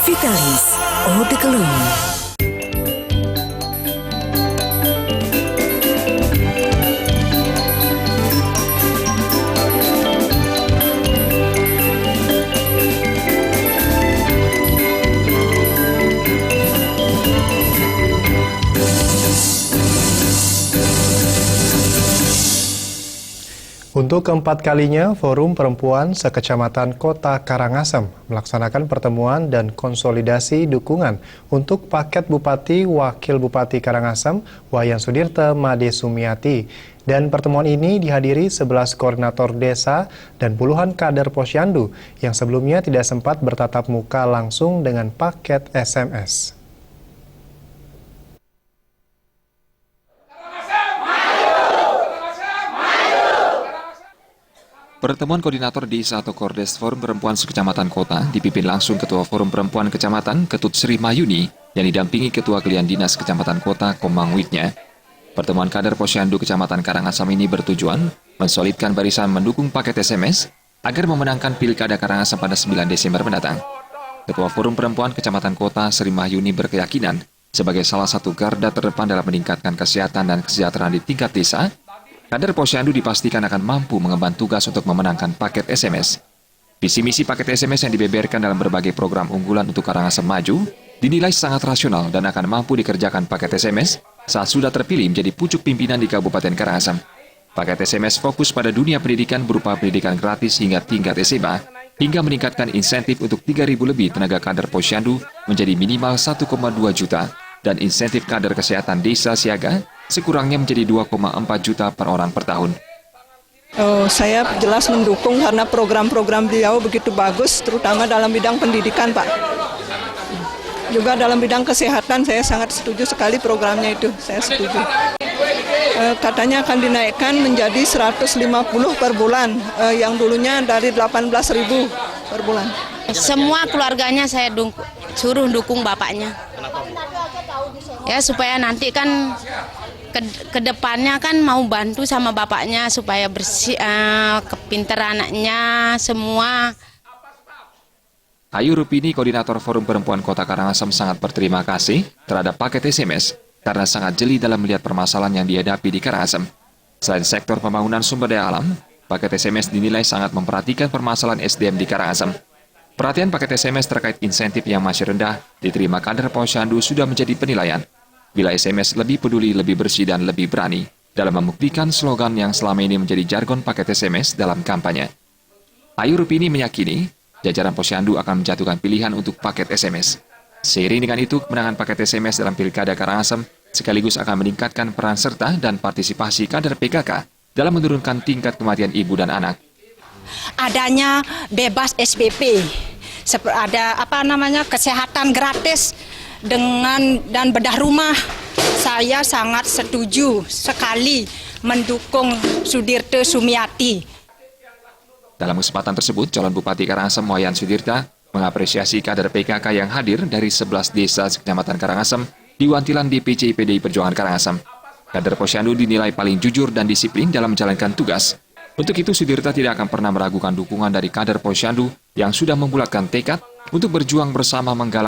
Vitalis, Eau de Cologne. Untuk keempat kalinya, Forum Perempuan Sekecamatan Kota Karangasem melaksanakan pertemuan dan konsolidasi dukungan untuk paket Bupati Wakil Bupati Karangasem, Wayan Sudirte Made Sumiati. Dan pertemuan ini dihadiri 11 koordinator desa dan puluhan kader Posyandu yang sebelumnya tidak sempat bertatap muka langsung dengan paket SMS. Pertemuan koordinator desa atau Kordes Forum Perempuan Sekecamatan Kota dipimpin langsung Ketua Forum Perempuan Kecamatan Ketut Sri Mayuni yang didampingi Ketua Klien Dinas Kecamatan Kota Komang Witnya. Pertemuan kader Posyandu Kecamatan Karangasem ini bertujuan mensolidkan barisan mendukung paket SMS agar memenangkan Pilkada Karangasem pada 9 Desember mendatang. Ketua Forum Perempuan Kecamatan Kota Sri Mayuni berkeyakinan sebagai salah satu garda terdepan dalam meningkatkan kesehatan dan kesejahteraan di tingkat desa, kader Posyandu dipastikan akan mampu mengemban tugas untuk memenangkan paket SMS. Visi misi paket SMS yang dibeberkan dalam berbagai program unggulan untuk Karangasem Maju dinilai sangat rasional dan akan mampu dikerjakan paket SMS saat sudah terpilih menjadi pucuk pimpinan di Kabupaten Karangasem. Paket SMS fokus pada dunia pendidikan berupa pendidikan gratis hingga tingkat SMA, hingga meningkatkan insentif untuk 3.000 lebih tenaga kader Posyandu menjadi minimal 1,2 juta, dan insentif kader kesehatan desa siaga sekurangnya menjadi 2,4 juta per orang per tahun. Saya jelas mendukung karena program-program beliau begitu bagus, terutama dalam bidang pendidikan, Pak. Juga dalam bidang kesehatan saya sangat setuju sekali programnya itu, saya setuju. Katanya akan dinaikkan menjadi 150 per bulan, yang dulunya dari 18.000 per bulan. Semua keluarganya saya suruh dukung bapaknya. Ya supaya nanti kan ke depannya kan mau bantu sama bapaknya supaya bersih, kepinter anaknya semua. Ayu Rupini, koordinator Forum Perempuan Kota Karangasem, sangat berterima kasih terhadap paket SMS karena sangat jeli dalam melihat permasalahan yang dihadapi di Karangasem. Selain sektor pembangunan sumber daya alam, paket SMS dinilai sangat memperhatikan permasalahan SDM di Karangasem. Perhatian paket SMS terkait insentif yang masih rendah diterima kader Posyandu sudah menjadi penilaian. Bila SMS lebih peduli, lebih bersih, dan lebih berani dalam membuktikan slogan yang selama ini menjadi jargon paket SMS dalam kampanye. Ayu Rupini meyakini jajaran Posyandu akan menjatuhkan pilihan untuk paket SMS. Seiring dengan itu, kemenangan paket SMS dalam Pilkada Karangasem sekaligus akan meningkatkan peran serta dan partisipasi kader PKK dalam menurunkan tingkat kematian ibu dan anak. Adanya bebas SPP, ada kesehatan gratis dan bedah rumah. Saya sangat setuju sekali mendukung Sudirte Sumiati. Dalam kesempatan tersebut, calon Bupati Karangasem Wayan Sudirte mengapresiasi kader PKK yang hadir dari 11 desa Kecamatan Karangasem di wantilan DPC PDI Perjuangan Karangasem. Kader Posyandu dinilai paling jujur dan disiplin dalam menjalankan tugas. Untuk itu, Sudirte tidak akan pernah meragukan dukungan dari kader Posyandu yang sudah membulatkan tekad untuk berjuang bersama menggalang